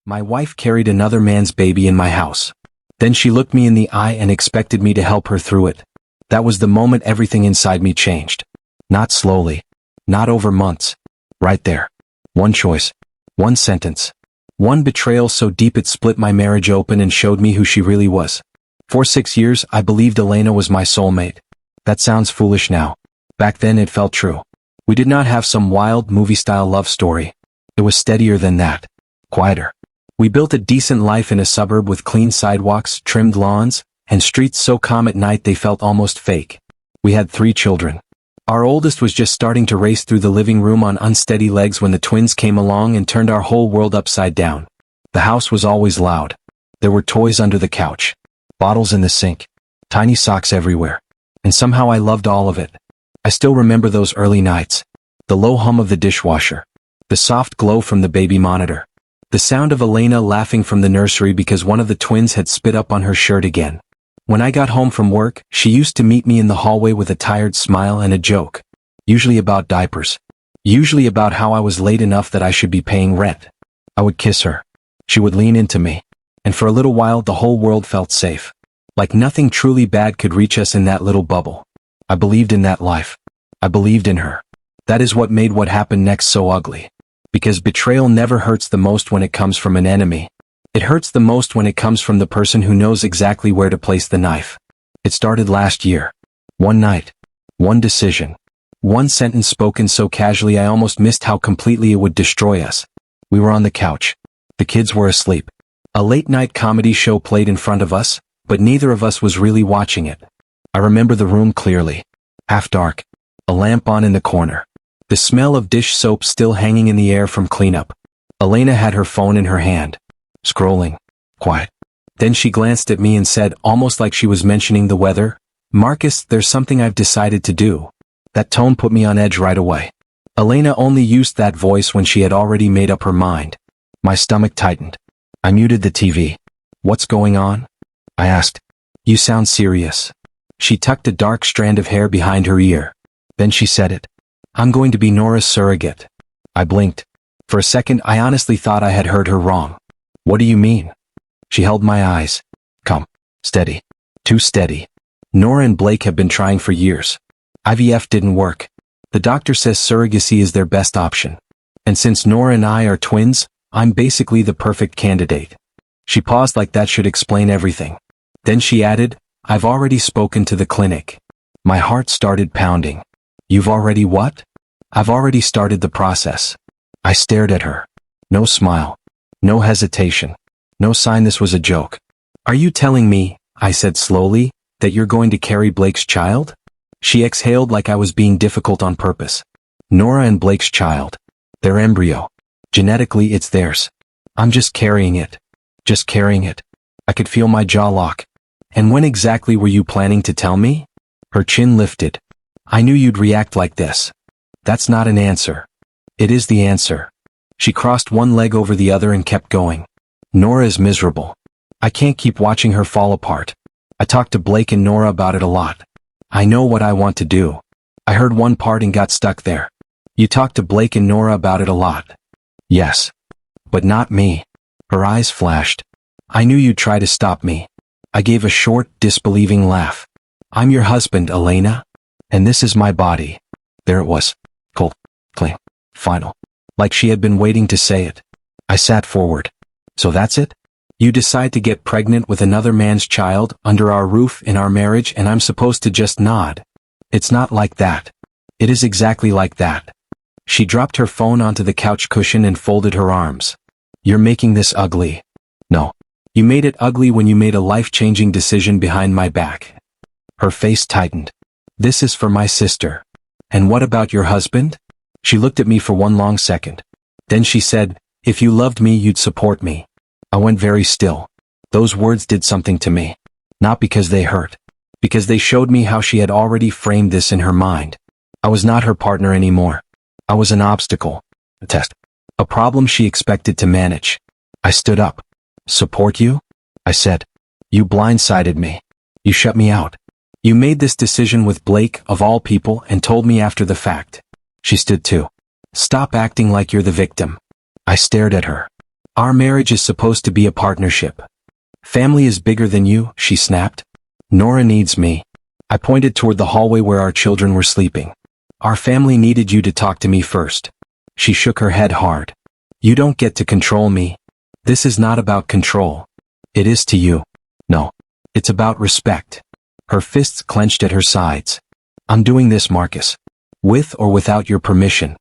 My wife carried another man's baby in my house. Then she looked me in the eye and expected me to help her through it. That was the moment everything inside me changed. Not slowly. Not over months. Right there. One choice. One sentence. One betrayal so deep it split my marriage open and showed me who she really was. For 6 years, I believed Elena was my soulmate. That sounds foolish now. Back then it felt true. We did not have some wild movie-style love story. It was steadier than that. Quieter. We built a decent life in a suburb with clean sidewalks, trimmed lawns, and streets so calm at night they felt almost fake. We had 3 children. Our oldest was just starting to race through the living room on unsteady legs when the twins came along and turned our whole world upside down. The house was always loud. There were toys under the couch. Bottles in the sink. Tiny socks everywhere. And somehow I loved all of it. I still remember those early nights. The low hum of the dishwasher. The soft glow from the baby monitor. The sound of Elena laughing from the nursery because one of the twins had spit up on her shirt again. When I got home from work, she used to meet me in the hallway with a tired smile and a joke. Usually about diapers. Usually about how I was late enough that I should be paying rent. I would kiss her. She would lean into me. And for a little while the whole world felt safe. Like nothing truly bad could reach us in that little bubble. I believed in that life. I believed in her. That is what made what happened next so ugly. Because betrayal never hurts the most when it comes from an enemy. It hurts the most when it comes from the person who knows exactly where to place the knife. It started last year. One night. One decision. One sentence spoken so casually I almost missed how completely it would destroy us. We were on the couch. The kids were asleep. A late-night comedy show played in front of us, but neither of us was really watching it. I remember the room clearly. Half dark. A lamp on in the corner. The smell of dish soap still hanging in the air from cleanup. Elena had her phone in her hand. Scrolling. Quiet. Then she glanced at me and said, almost like she was mentioning the weather, "Marcus, there's something I've decided to do." That tone put me on edge right away. Elena only used that voice when she had already made up her mind. My stomach tightened. I muted the TV. "What's going on?" I asked. "You sound serious." She tucked a dark strand of hair behind her ear. Then she said it. "I'm going to be Nora's surrogate." I blinked. For a second I honestly thought I had heard her wrong. "What do you mean?" She held my eyes. "Come. Steady. Too steady. Nora and Blake have been trying for years. IVF didn't work. The doctor says surrogacy is their best option. And since Nora and I are twins, I'm basically the perfect candidate." She paused like that should explain everything. Then she added, "I've already spoken to the clinic." My heart started pounding. "You've already what?" "I've already started the process." I stared at her. No smile. No hesitation. No sign this was a joke. "Are you telling me," I said slowly, "that you're going to carry Blake's child?" She exhaled like I was being difficult on purpose. "Nora and Blake's child. Their embryo. Genetically it's theirs. I'm just carrying it. Just carrying it." I could feel my jaw lock. "And when exactly were you planning to tell me?" Her chin lifted. "I knew you'd react like this." "That's not an answer." "It is the answer." She crossed one leg over the other and kept going. "Nora is miserable. I can't keep watching her fall apart. I talked to Blake and Nora about it a lot. I know what I want to do." I heard one part and got stuck there. "You talked to Blake and Nora about it a lot." "Yes. But not me." Her eyes flashed. "I knew you'd try to stop me." I gave a short, disbelieving laugh. "I'm your husband, Elena. And this is my body." There it was. Cold. Clean. Final. Like she had been waiting to say it. I sat forward. "So that's it? You decide to get pregnant with another man's child, under our roof in our marriage, and I'm supposed to just nod?" "It's not like that." "It is exactly like that." She dropped her phone onto the couch cushion and folded her arms. "You're making this ugly." "No. You made it ugly when you made a life-changing decision behind my back." Her face tightened. "This is for my sister." "And what about your husband?" She looked at me for one long second. Then she said, "If you loved me, you'd support me." I went very still. Those words did something to me. Not because they hurt. Because they showed me how she had already framed this in her mind. I was not her partner anymore. I was an obstacle. A test. A problem she expected to manage. I stood up. "Support you?" I said. "You blindsided me. You shut me out. You made this decision with Blake, of all people, and told me after the fact." She stood too. "Stop acting like you're the victim." I stared at her. Our marriage is supposed to be a partnership. Family is bigger than you, she snapped. Nora needs me. I pointed toward the hallway where our children were sleeping. Our family needed you to talk to me first. She shook her head hard. You don't get to control me. This is not about control. It is to you. No. It's about respect. Her fists clenched at her sides. I'm doing this, Marcus. With or without your permission.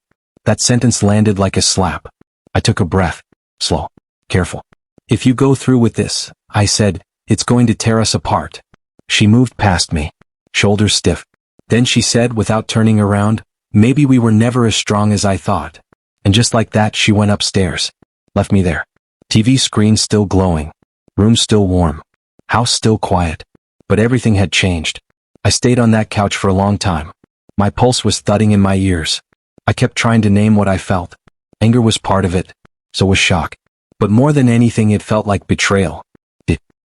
That sentence landed like a slap. I took a breath. Slow. Careful. If you go through with this, I said, it's going to tear us apart. She moved past me. Shoulders stiff. Then she said without turning around, maybe we were never as strong as I thought. And just like that she went upstairs. Left me there. TV screen still glowing. Room still warm. House still quiet. But everything had changed. I stayed on that couch for a long time. My pulse was thudding in my ears. I kept trying to name what I felt. Anger was part of it. So was shock. But more than anything it felt like betrayal.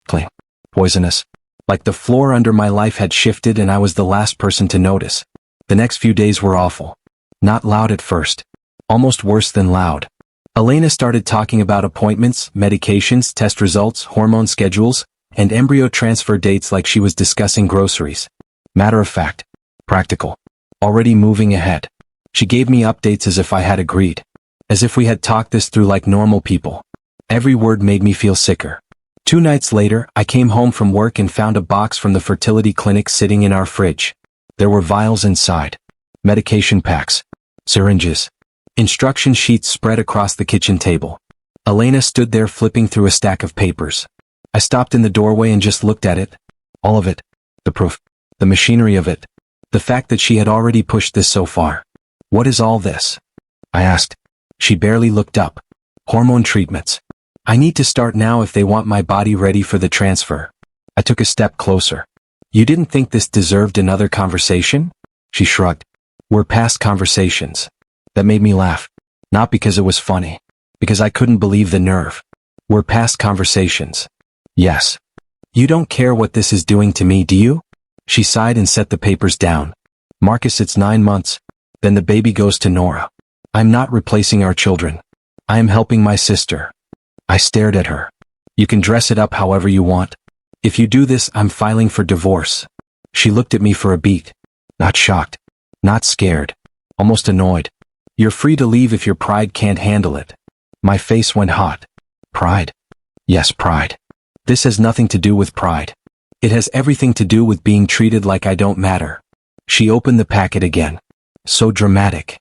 Clean. Poisonous. Like the floor under my life had shifted and I was the last person to notice. The next few days were awful. Not loud at first. Almost worse than loud. Elena started talking about appointments, medications, test results, hormone schedules, and embryo transfer dates like she was discussing groceries. Matter of fact. Practical. Already moving ahead. She gave me updates as if I had agreed. As if we had talked this through like normal people. Every word made me feel sicker. 2 nights later, I came home from work and found a box from the fertility clinic sitting in our fridge. There were vials inside. Medication packs. Syringes. Instruction sheets spread across the kitchen table. Elena stood there flipping through a stack of papers. I stopped in the doorway and just looked at it. All of it. The proof. The machinery of it. The fact that she had already pushed this so far. What is all this? I asked. She barely looked up. Hormone treatments. I need to start now if they want my body ready for the transfer. I took a step closer. You didn't think this deserved another conversation? She shrugged. We're past conversations. That made me laugh. Not because it was funny. Because I couldn't believe the nerve. We're past conversations. Yes. You don't care what this is doing to me, do you? She sighed and set the papers down. Marcus, it's 9 months. Then the baby goes to Nora. I'm not replacing our children. I am helping my sister. I stared at her. You can dress it up however you want. If you do this, I'm filing for divorce. She looked at me for a beat. Not shocked. Not scared. Almost annoyed. You're free to leave if your pride can't handle it. My face went hot. Pride? Yes, pride. This has nothing to do with pride. It has everything to do with being treated like I don't matter. She opened the packet again. So dramatic.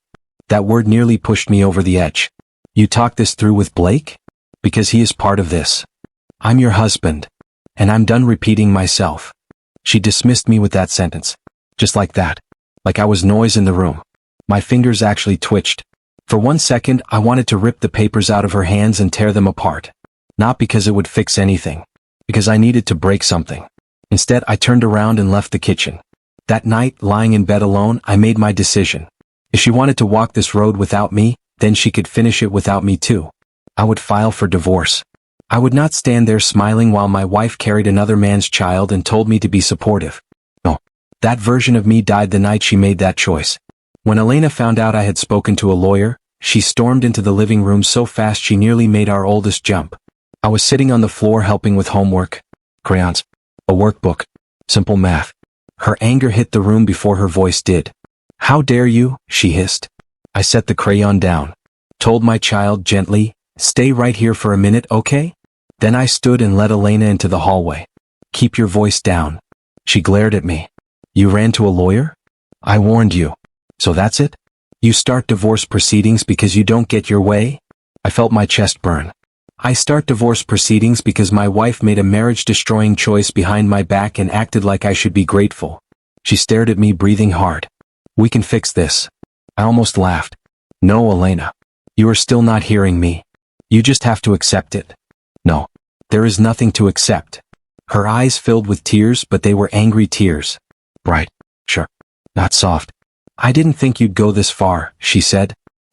That word nearly pushed me over the edge. You talked this through with Blake? Because he is part of this. I'm your husband. And I'm done repeating myself. She dismissed me with that sentence. Just like that. Like I was noise in the room. My fingers actually twitched. For 1 second, I wanted to rip the papers out of her hands and tear them apart. Not because it would fix anything. Because I needed to break something. Instead, I turned around and left the kitchen. That night, lying in bed alone, I made my decision. If she wanted to walk this road without me, then she could finish it without me too. I would file for divorce. I would not stand there smiling while my wife carried another man's child and told me to be supportive. No. That version of me died the night she made that choice. When Elena found out I had spoken to a lawyer, she stormed into the living room so fast she nearly made our oldest jump. I was sitting on the floor helping with homework. Crayons. A workbook. Simple math. Her anger hit the room before her voice did. How dare you, she hissed. I set the crayon down. Told my child gently, stay right here for a minute, okay? Then I stood and led Elena into the hallway. Keep your voice down. She glared at me. You ran to a lawyer? I warned you. So that's it? You start divorce proceedings because you don't get your way? I felt my chest burn. I start divorce proceedings because my wife made a marriage-destroying choice behind my back and acted like I should be grateful. She stared at me, breathing hard. We can fix this. I almost laughed. No, Elena. You are still not hearing me. You just have to accept it. No. There is nothing to accept. Her eyes filled with tears, but they were angry tears. Bright. Sure. Not soft. I didn't think you'd go this far, she said.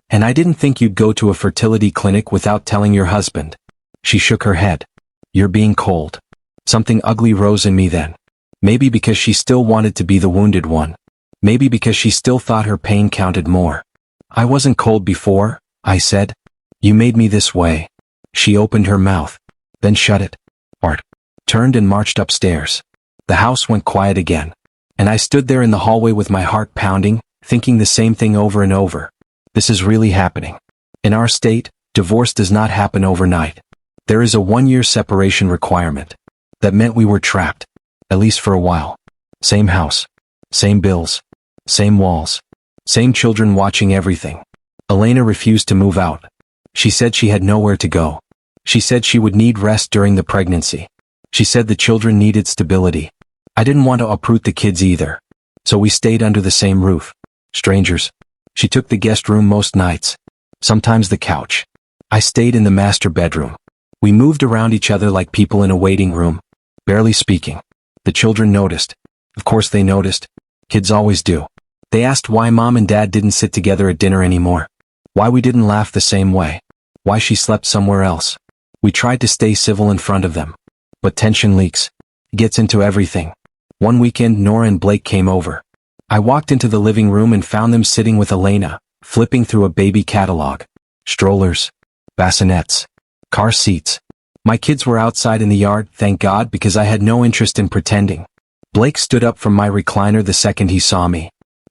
And I didn't think you'd go to a fertility clinic without telling your husband. She shook her head. You're being cold. Something ugly rose in me then. Maybe because she still wanted to be the wounded one. Maybe because she still thought her pain counted more. I wasn't cold before, I said. You made me this way. She opened her mouth, then shut it. Art turned and marched upstairs. The house went quiet again, and I stood there in the hallway with my heart pounding, thinking the same thing over and over. This is really happening. In our state, divorce does not happen overnight. There is a 1-year separation requirement. That meant we were trapped, at least for a while. Same house, same bills, same walls, same children watching everything. Elena refused to move out. She said she had nowhere to go. She said she would need rest during the pregnancy. She said the children needed stability. I didn't want to uproot the kids either. So we stayed under the same roof. Strangers. She took the guest room most nights. Sometimes the couch. I stayed in the master bedroom. We moved around each other like people in a waiting room, barely speaking. The children noticed. Of course they noticed. Kids always do. They asked why mom and dad didn't sit together at dinner anymore. Why we didn't laugh the same way. Why she slept somewhere else. We tried to stay civil in front of them. But tension leaks. It gets into everything. One weekend Nora and Blake came over. I walked into the living room and found them sitting with Elena, flipping through a baby catalog. Strollers. Bassinets. Car seats. My kids were outside in the yard, thank God, because I had no interest in pretending. Blake stood up from my recliner the second he saw me.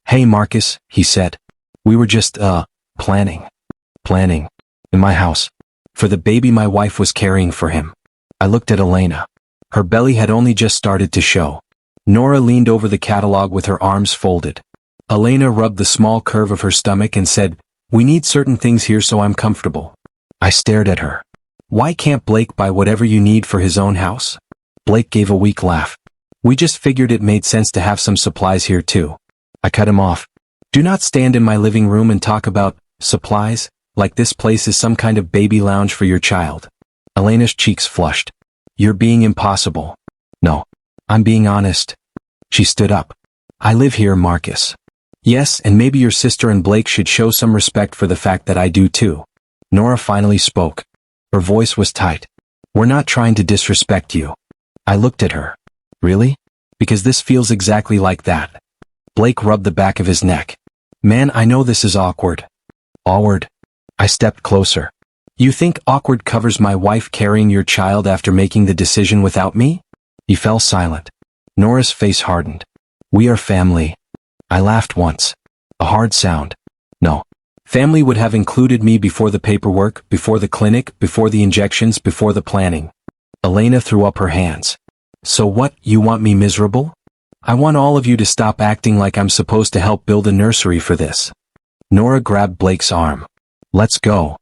Hey Marcus, he said. We were just, planning. Planning. In my house. For the baby my wife was carrying for him. I looked at Elena. Her belly had only just started to show. Nora leaned over the catalog with her arms folded. Elena rubbed the small curve of her stomach and said, "We need certain things here so I'm comfortable." I stared at her. Why can't Blake buy whatever you need for his own house? Blake gave a weak laugh. We just figured it made sense to have some supplies here too. I cut him off. Do not stand in my living room and talk about supplies, like this place is some kind of baby lounge for your child. Elena's cheeks flushed. You're being impossible. No. I'm being honest. She stood up. I live here, Marcus. Yes, and maybe your sister and Blake should show some respect for the fact that I do too. Nora finally spoke. Her voice was tight. We're not trying to disrespect you. I looked at her. Really? Because this feels exactly like that. Blake rubbed the back of his neck. Man, I know this is awkward. Awkward. I stepped closer. You think awkward covers my wife carrying your child after making the decision without me? He fell silent. Nora's face hardened. We are family. I laughed once. A hard sound. No. Family would have included me before the paperwork, before the clinic, before the injections, before the planning. Elena threw up her hands. So what, you want me miserable? I want all of you to stop acting like I'm supposed to help build a nursery for this. Nora grabbed Blake's arm. Let's go.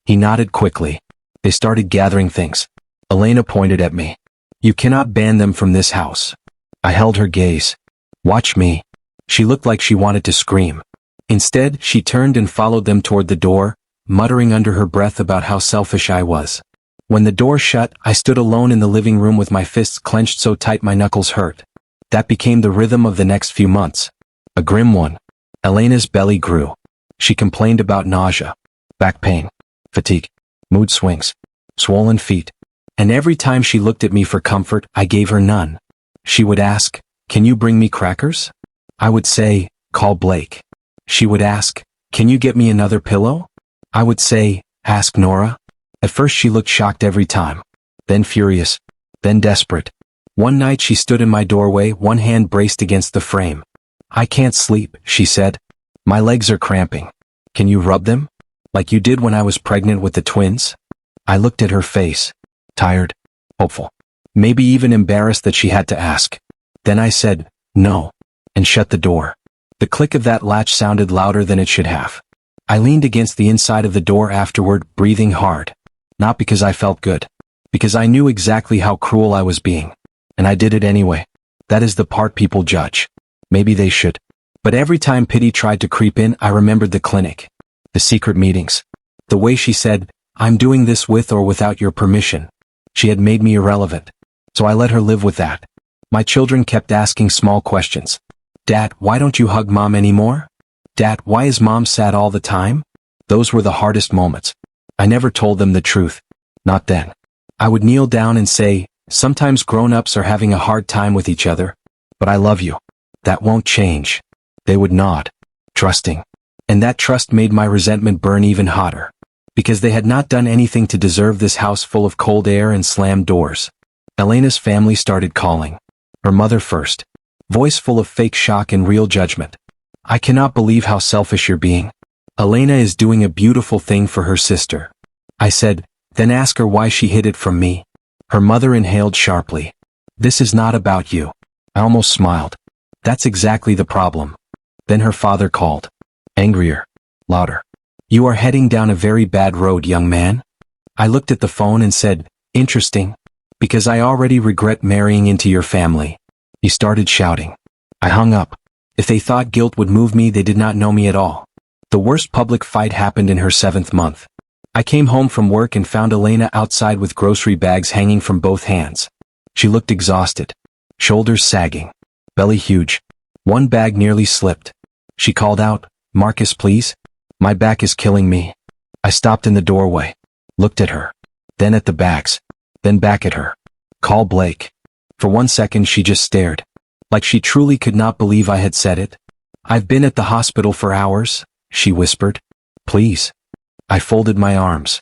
He nodded quickly. They started gathering things. Elena pointed at me. You cannot ban them from this house. I held her gaze. Watch me. She looked like she wanted to scream. Instead, she turned and followed them toward the door, muttering under her breath about how selfish I was. When the door shut, I stood alone in the living room with my fists clenched so tight my knuckles hurt. That became the rhythm of the next few months. A grim one. Elena's belly grew. She complained about nausea, back pain, fatigue, mood swings, swollen feet. And every time she looked at me for comfort, I gave her none. She would ask, "Can you bring me crackers?" I would say, "Call Blake." She would ask, "Can you get me another pillow?" I would say, "Ask Nora." At first she looked shocked every time. Then furious. Then desperate. One night she stood in my doorway, one hand braced against the frame. "I can't sleep," she said. "My legs are cramping. Can you rub them? Like you did when I was pregnant with the twins?" I looked at her face. Tired. Hopeful. Maybe even embarrassed that she had to ask. Then I said, "No," and shut the door. The click of that latch sounded louder than it should have. I leaned against the inside of the door afterward, breathing hard. Not because I felt good. Because I knew exactly how cruel I was being. And I did it anyway. That is the part people judge. Maybe they should. But every time pity tried to creep in, I remembered the clinic. The secret meetings. The way she said, "I'm doing this with or without your permission." She had made me irrelevant. So I let her live with that. My children kept asking small questions. Dad, why don't you hug Mom anymore? Dad, why is Mom sad all the time? Those were the hardest moments. I never told them the truth. Not then. I would kneel down and say, "Sometimes grown-ups are having a hard time with each other. But I love you. That won't change." They would nod. Trusting. And that trust made my resentment burn even hotter. Because they had not done anything to deserve this house full of cold air and slammed doors. Elena's family started calling. Her mother first. Voice full of fake shock and real judgment. I cannot believe how selfish you're being. Elena is doing a beautiful thing for her sister. I said, then ask her why she hid it from me. Her mother inhaled sharply. This is not about you. I almost smiled. That's exactly the problem. Then her father called. Angrier. Louder. You are heading down a very bad road, young man. I looked at the phone and said, interesting. Because I already regret marrying into your family. He started shouting. I hung up. If they thought guilt would move me, they did not know me at all. The worst public fight happened in her 7th month. I came home from work and found Elena outside with grocery bags hanging from both hands. She looked exhausted. Shoulders sagging. Belly huge. One bag nearly slipped. She called out, Marcus, please? My back is killing me. I stopped in the doorway. Looked at her. Then at the bags. Then back at her. Call Blake. For 1 second she just stared. Like she truly could not believe I had said it. I've been at the hospital for hours, she whispered. Please. I folded my arms.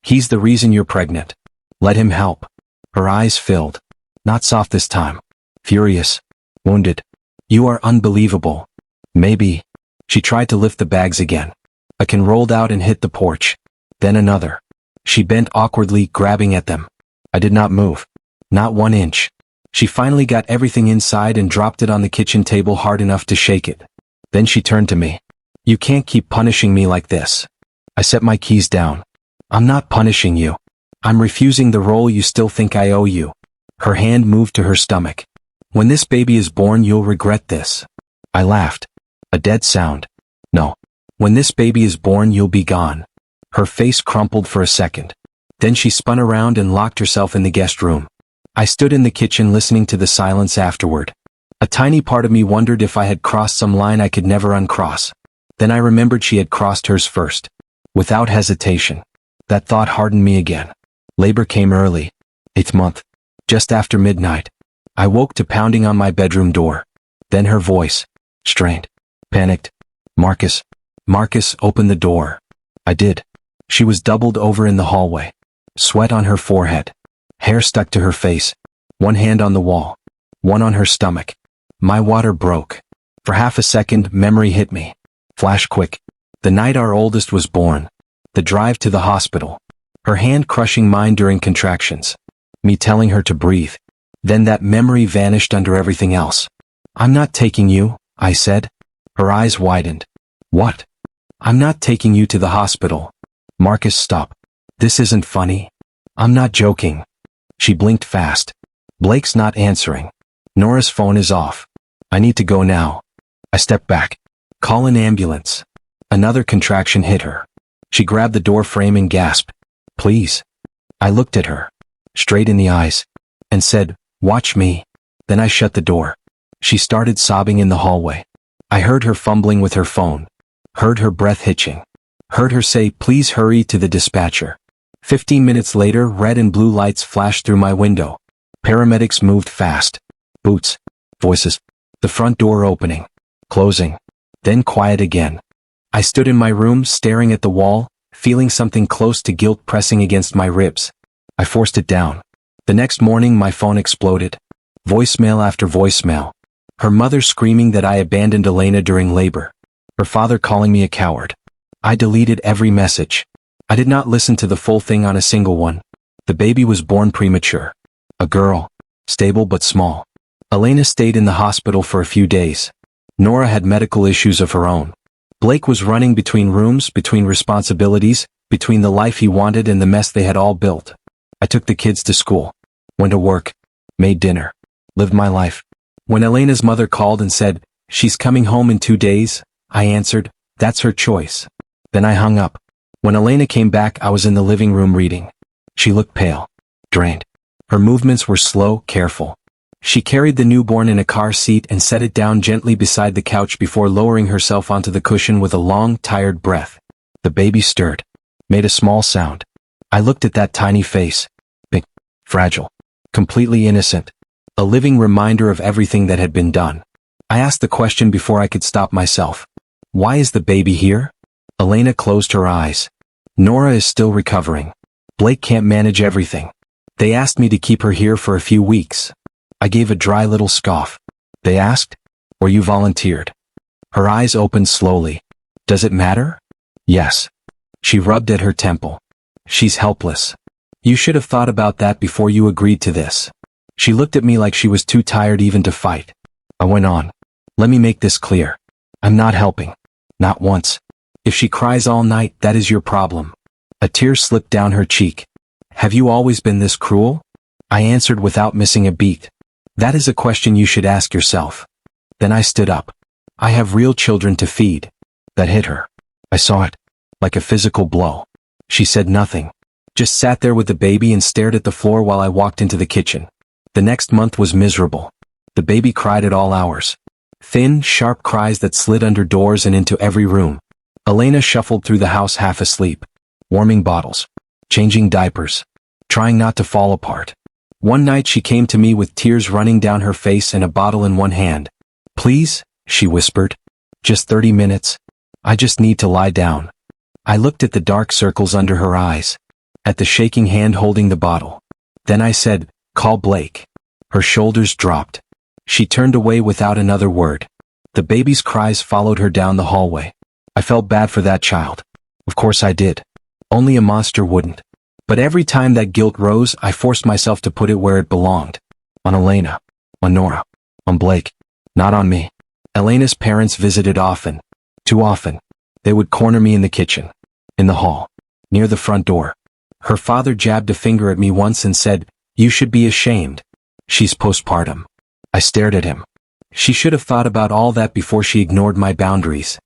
He's the reason you're pregnant. Let him help. Her eyes filled. Not soft this time. Furious. Wounded. You are unbelievable. Maybe. She tried to lift the bags again. A can rolled out and hit the porch. Then another. She bent awkwardly, grabbing at them. I did not move. Not 1 inch. She finally got everything inside and dropped it on the kitchen table hard enough to shake it. Then she turned to me. You can't keep punishing me like this. I set my keys down. I'm not punishing you. I'm refusing the role you still think I owe you. Her hand moved to her stomach. When this baby is born, you'll regret this. I laughed. A dead sound. No. When this baby is born, you'll be gone. Her face crumpled for a second. Then she spun around and locked herself in the guest room. I stood in the kitchen listening to the silence afterward. A tiny part of me wondered if I had crossed some line I could never uncross. Then I remembered she had crossed hers first. Without hesitation. That thought hardened me again. Labor came early. 8th month. Just after midnight. I woke to pounding on my bedroom door. Then her voice. Strained. Panicked. Marcus. Marcus, open the door. I did. She was doubled over in the hallway. Sweat on her forehead. Hair stuck to her face. One hand on the wall. One on her stomach. My water broke. For half a second, memory hit me. Flash quick. The night our oldest was born. The drive to the hospital. Her hand crushing mine during contractions. Me telling her to breathe. Then that memory vanished under everything else. I'm not taking you, I said. Her eyes widened. What? I'm not taking you to the hospital. Marcus, stop. This isn't funny. I'm not joking. She blinked fast. Blake's not answering. Nora's phone is off. I need to go now. I stepped back. Call an ambulance. Another contraction hit her. She grabbed the door frame and gasped. Please. I looked at her. Straight in the eyes. And said, watch me. Then I shut the door. She started sobbing in the hallway. I heard her fumbling with her phone. Heard her breath hitching. Heard her say, please hurry to the dispatcher. 15 minutes later, red and blue lights flashed through my window. Paramedics moved fast. Boots. Voices. The front door opening. Closing. Then quiet again. I stood in my room, staring at the wall, feeling something close to guilt pressing against my ribs. I forced it down. The next morning, my phone exploded. Voicemail after voicemail. Her mother screaming that I abandoned Elena during labor. Her father calling me a coward. I deleted every message. I did not listen to the full thing on a single one. The baby was born premature. A girl. Stable but small. Elena stayed in the hospital for a few days. Nora had medical issues of her own. Blake was running between rooms, between responsibilities, between the life he wanted and the mess they had all built. I took the kids to school. Went to work. Made dinner. Lived my life. When Elena's mother called and said, she's coming home in 2 days, I answered, that's her choice. Then I hung up. When Elena came back, I was in the living room reading. She looked pale. Drained. Her movements were slow, careful. She carried the newborn in a car seat and set it down gently beside the couch before lowering herself onto the cushion with a long, tired breath. The baby stirred. Made a small sound. I looked at that tiny face. Big. Fragile. Completely innocent. A living reminder of everything that had been done. I asked the question before I could stop myself. Why is the baby here? Elena closed her eyes. Nora is still recovering. Blake can't manage everything. They asked me to keep her here for a few weeks. I gave a dry little scoff. They asked, or you volunteered? Her eyes opened slowly. Does it matter? Yes. She rubbed at her temple. She's helpless. You should have thought about that before you agreed to this. She looked at me like she was too tired even to fight. I went on. Let me make this clear. I'm not helping. Not once. If she cries all night, that is your problem. A tear slipped down her cheek. Have you always been this cruel? I answered without missing a beat. That is a question you should ask yourself. Then I stood up. I have real children to feed. That hit her. I saw it. Like a physical blow. She said nothing. Just sat there with the baby and stared at the floor while I walked into the kitchen. The next month was miserable. The baby cried at all hours. Thin, sharp cries that slid under doors and into every room. Elena shuffled through the house half asleep. Warming bottles. Changing diapers. Trying not to fall apart. One night she came to me with tears running down her face and a bottle in one hand. Please, she whispered. Just 30 minutes. I just need to lie down. I looked at the dark circles under her eyes. At the shaking hand holding the bottle. Then I said, call Blake. Her shoulders dropped. She turned away without another word. The baby's cries followed her down the hallway. I felt bad for that child. Of course I did. Only a monster wouldn't. But every time that guilt rose, I forced myself to put it where it belonged. On Elena. On Nora. On Blake. Not on me. Elena's parents visited often. Too often. They would corner me in the kitchen. In the hall. Near the front door. Her father jabbed a finger at me once and said, you should be ashamed. She's postpartum. I stared at him. She should have thought about all that before she ignored my boundaries.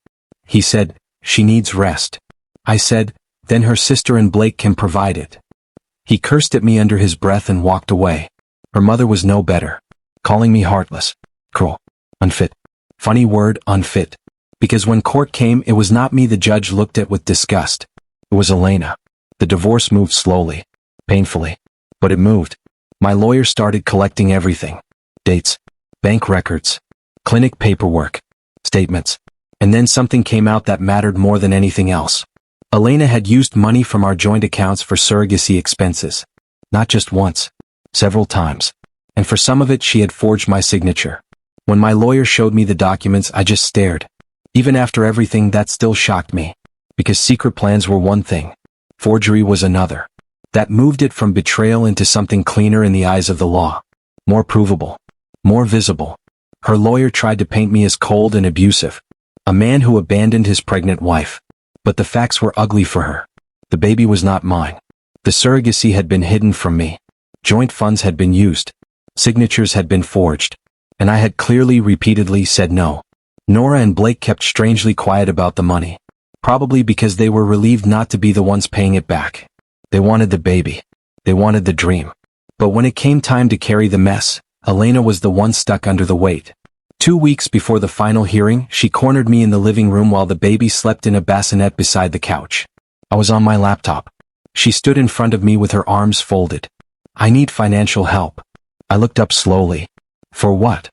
He said, she needs rest. I said, then her sister and Blake can provide it. He cursed at me under his breath and walked away. Her mother was no better. Calling me heartless. Cruel. Unfit. Funny word, unfit. Because when court came, it was not me the judge looked at with disgust. It was Elena. The divorce moved slowly. Painfully. But it moved. My lawyer started collecting everything. Dates. Bank records. Clinic paperwork. Statements. And then something came out that mattered more than anything else. Elena had used money from our joint accounts for surrogacy expenses. Not just once. Several times. And for some of it she had forged my signature. When my lawyer showed me the documents, I just stared. Even after everything, that still shocked me. Because secret plans were one thing. Forgery was another. That moved it from betrayal into something cleaner in the eyes of the law. More provable. More visible. Her lawyer tried to paint me as cold and abusive. A man who abandoned his pregnant wife. But the facts were ugly for her. The baby was not mine. The surrogacy had been hidden from me. Joint funds had been used. Signatures had been forged. And I had clearly, repeatedly said no. Nora and Blake kept strangely quiet about the money. Probably because they were relieved not to be the ones paying it back. They wanted the baby. They wanted the dream. But when it came time to carry the mess, Elena was the one stuck under the weight. 2 weeks before the final hearing, she cornered me in the living room while the baby slept in a bassinet beside the couch. I was on my laptop. She stood in front of me with her arms folded. I need financial help. I looked up slowly. For what?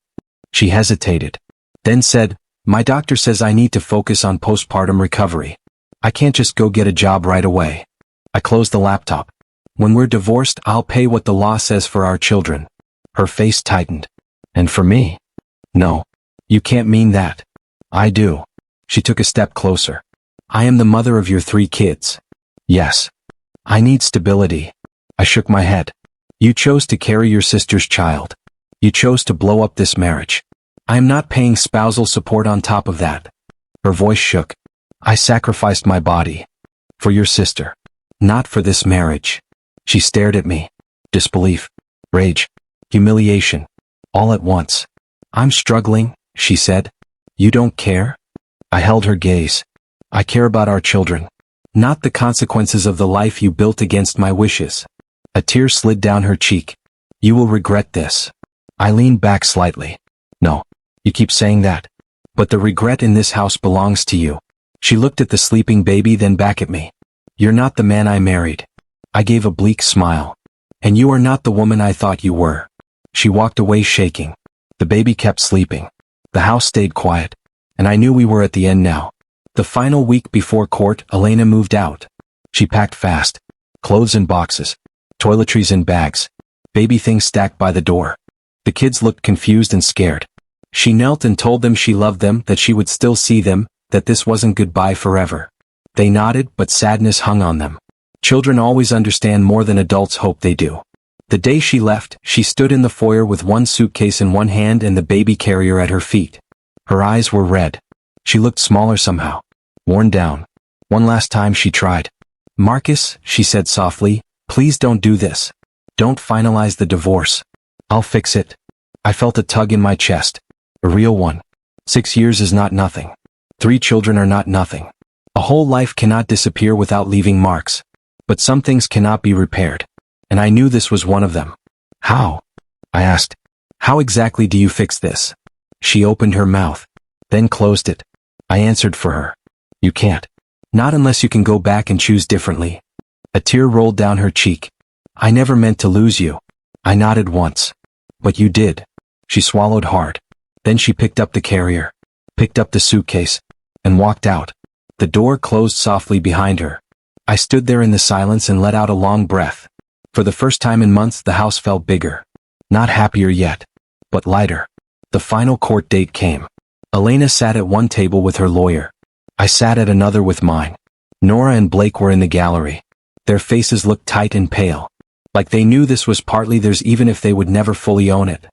She hesitated. Then said, my doctor says I need to focus on postpartum recovery. I can't just go get a job right away. I closed the laptop. When we're divorced, I'll pay what the law says for our children. Her face tightened. And for me? No. You can't mean that. I do. She took a step closer. I am the mother of your 3 kids. Yes. I need stability. I shook my head. You chose to carry your sister's child. You chose to blow up this marriage. I am not paying spousal support on top of that. Her voice shook. I sacrificed my body. For your sister. Not for this marriage. She stared at me. Disbelief. Rage. Humiliation. All at once. I'm struggling, she said. You don't care? I held her gaze. I care about our children. Not the consequences of the life you built against my wishes. A tear slid down her cheek. You will regret this. I leaned back slightly. No. You keep saying that. But the regret in this house belongs to you. She looked at the sleeping baby, then back at me. You're not the man I married. I gave a bleak smile. And you are not the woman I thought you were. She walked away shaking. The baby kept sleeping. The house stayed quiet. And I knew we were at the end now. The final week before court, Elena moved out. She packed fast. Clothes in boxes. Toiletries in bags. Baby things stacked by the door. The kids looked confused and scared. She knelt and told them she loved them, that she would still see them, that this wasn't goodbye forever. They nodded, but sadness hung on them. Children always understand more than adults hope they do. The day she left, she stood in the foyer with one suitcase in one hand and the baby carrier at her feet. Her eyes were red. She looked smaller somehow. Worn down. One last time she tried. "Marcus," she said softly, "please don't do this. Don't finalize the divorce. I'll fix it." I felt a tug in my chest. A real one. 6 years is not nothing. 3 children are not nothing. A whole life cannot disappear without leaving marks. But some things cannot be repaired. And I knew this was one of them. "How?" I asked. "How exactly do you fix this?" She opened her mouth. Then closed it. I answered for her. "You can't. Not unless you can go back and choose differently." A tear rolled down her cheek. "I never meant to lose you." I nodded once. "But you did." She swallowed hard. Then she picked up the carrier, picked up the suitcase, and walked out. The door closed softly behind her. I stood there in the silence and let out a long breath. For the first time in months the house felt bigger. Not happier yet, but lighter. The final court date came. Elena sat at one table with her lawyer. I sat at another with mine. Nora and Blake were in the gallery. Their faces looked tight and pale. Like they knew this was partly theirs even if they would never fully own it.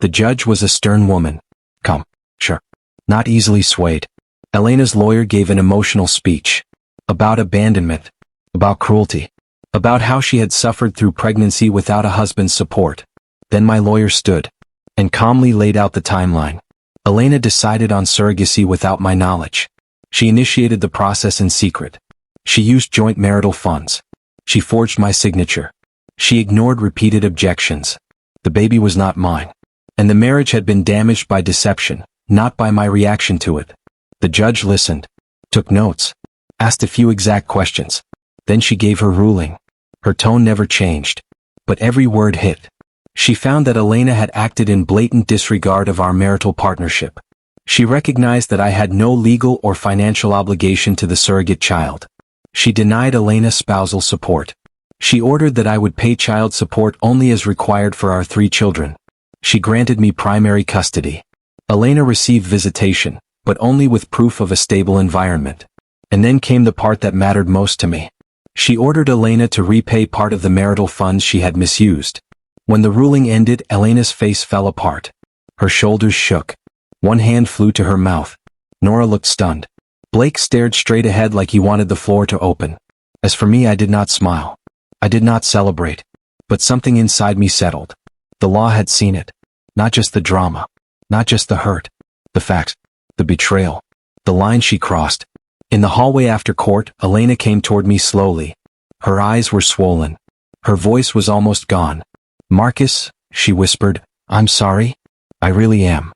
The judge was a stern woman. Calm, sure. Not easily swayed. Elena's lawyer gave an emotional speech. About abandonment. About cruelty. About how she had suffered through pregnancy without a husband's support. Then my lawyer stood and calmly laid out the timeline. Elena decided on surrogacy without my knowledge. She initiated the process in secret. She used joint marital funds. She forged my signature. She ignored repeated objections. The baby was not mine. And the marriage had been damaged by deception, not by my reaction to it. The judge listened, took notes, asked a few exact questions. Then she gave her ruling. Her tone never changed, but every word hit. She found that Elena had acted in blatant disregard of our marital partnership. She recognized that I had no legal or financial obligation to the surrogate child. She denied Elena spousal support. She ordered that I would pay child support only as required for our 3 children. She granted me primary custody. Elena received visitation, but only with proof of a stable environment. And then came the part that mattered most to me. She ordered Elena to repay part of the marital funds she had misused. When the ruling ended, Elena's face fell apart. Her shoulders shook. One hand flew to her mouth. Nora looked stunned. Blake stared straight ahead like he wanted the floor to open. As for me, I did not smile. I did not celebrate. But something inside me settled. The law had seen it. Not just the drama. Not just the hurt. The facts. The betrayal. The line she crossed. In the hallway after court, Elena came toward me slowly. Her eyes were swollen. Her voice was almost gone. "Marcus," she whispered, "I'm sorry. I really am."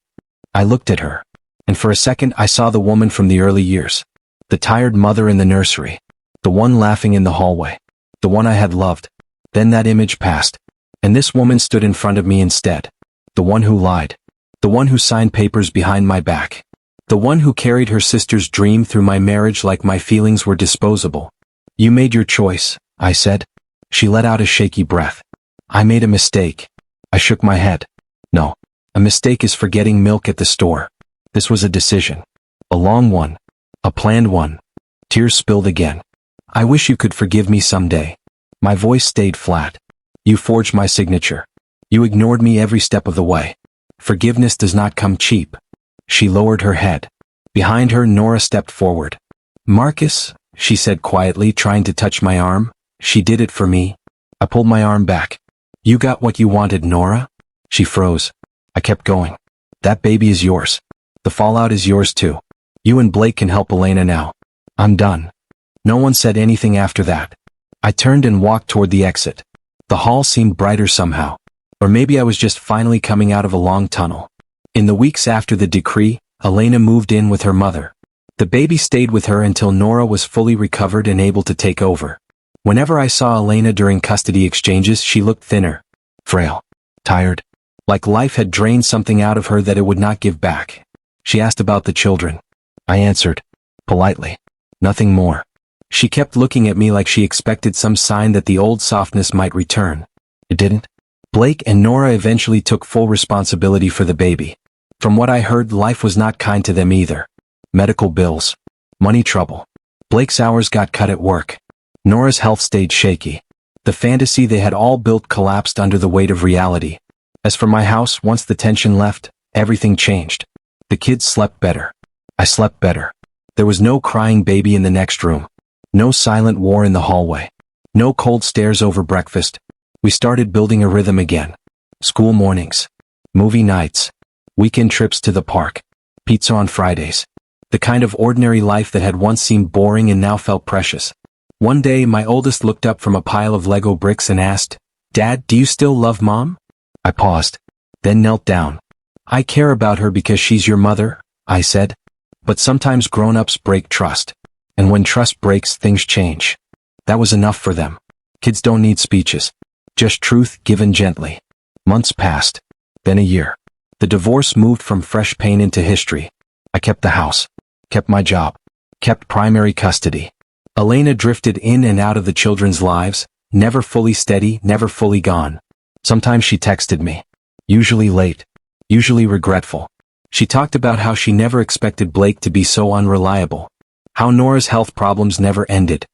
I looked at her. And for a second I saw the woman from the early years. The tired mother in the nursery. The one laughing in the hallway. The one I had loved. Then that image passed. And this woman stood in front of me instead. The one who lied. The one who signed papers behind my back. The one who carried her sister's dream through my marriage like my feelings were disposable. "You made your choice," I said. She let out a shaky breath. "I made a mistake." I shook my head. "No. A mistake is forgetting milk at the store. This was a decision. A long one. A planned one." Tears spilled again. "I wish you could forgive me someday." My voice stayed flat. "You forged my signature. You ignored me every step of the way. Forgiveness does not come cheap." She lowered her head. Behind her, Nora stepped forward. "Marcus," she said quietly, trying to touch my arm. "She did it for me." I pulled my arm back. "You got what you wanted, Nora?" She froze. I kept going. "That baby is yours. The fallout is yours too. You and Blake can help Elena now. I'm done." No one said anything after that. I turned and walked toward the exit. The hall seemed brighter somehow. Or maybe I was just finally coming out of a long tunnel. In the weeks after the decree, Elena moved in with her mother. The baby stayed with her until Nora was fully recovered and able to take over. Whenever I saw Elena during custody exchanges, she looked thinner, frail, tired, like life had drained something out of her that it would not give back. She asked about the children. I answered, politely, nothing more. She kept looking at me like she expected some sign that the old softness might return. It didn't. Blake and Nora eventually took full responsibility for the baby. From what I heard, life was not kind to them either. Medical bills. Money trouble. Blake's hours got cut at work. Nora's health stayed shaky. The fantasy they had all built collapsed under the weight of reality. As for my house, once the tension left, everything changed. The kids slept better. I slept better. There was no crying baby in the next room. No silent war in the hallway. No cold stares over breakfast. We started building a rhythm again. School mornings. Movie nights. Weekend trips to the park. Pizza on Fridays. The kind of ordinary life that had once seemed boring and now felt precious. One day, my oldest looked up from a pile of Lego bricks and asked, "Dad, do you still love Mom?" I paused, then knelt down. "I care about her because she's your mother," I said. But sometimes grown-ups break trust. And when trust breaks, things change. That was enough for them. Kids don't need speeches. Just truth given gently. Months passed. Then a year. The divorce moved from fresh pain into history. I kept the house. Kept my job. Kept primary custody. Elena drifted in and out of the children's lives, never fully steady, never fully gone. Sometimes she texted me. Usually late. Usually regretful. She talked about how she never expected Blake to be so unreliable. How Nora's health problems never ended.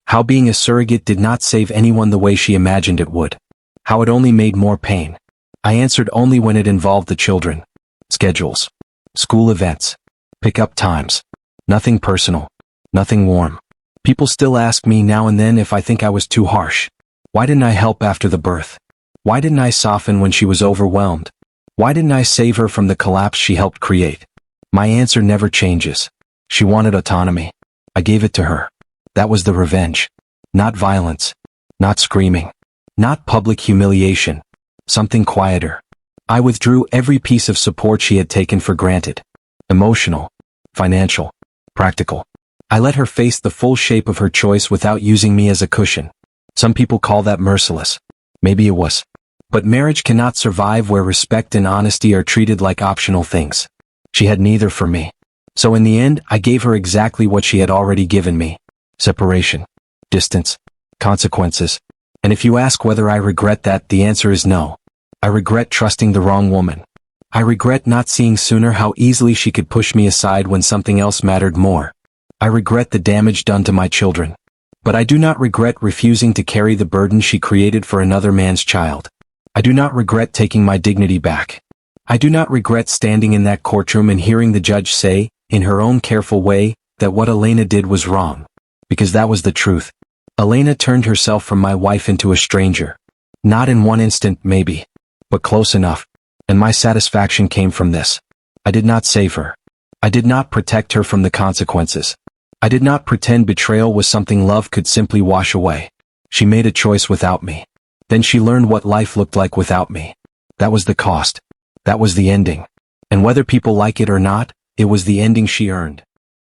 How being a surrogate did not save anyone the way she imagined it would. How it only made more pain. I answered only when it involved the children. Schedules. School events. Pick-up times. Nothing personal. Nothing warm. People still ask me now and then if I think I was too harsh. Why didn't I help after the birth? Why didn't I soften when she was overwhelmed? Why didn't I save her from the collapse she helped create? My answer never changes. She wanted autonomy. I gave it to her. That was the revenge. Not violence. Not screaming. Not public humiliation. Something quieter. I withdrew every piece of support she had taken for granted. Emotional. Financial. Practical. I let her face the full shape of her choice without using me as a cushion. Some people call that merciless. Maybe it was. But marriage cannot survive where respect and honesty are treated like optional things. She had neither for me. So in the end, I gave her exactly what she had already given me. Separation. Distance. Consequences. And if you ask whether I regret that, the answer is no. I regret trusting the wrong woman. I regret not seeing sooner how easily she could push me aside when something else mattered more. I regret the damage done to my children. But I do not regret refusing to carry the burden she created for another man's child. I do not regret taking my dignity back. I do not regret standing in that courtroom and hearing the judge say, in her own careful way, that what Elena did was wrong. Because that was the truth. Elena turned herself from my wife into a stranger. Not in one instant, maybe. But close enough. And my satisfaction came from this. I did not save her. I did not protect her from the consequences. I did not pretend betrayal was something love could simply wash away. She made a choice without me. Then she learned what life looked like without me. That was the cost. That was the ending. And whether people like it or not, it was the ending she earned.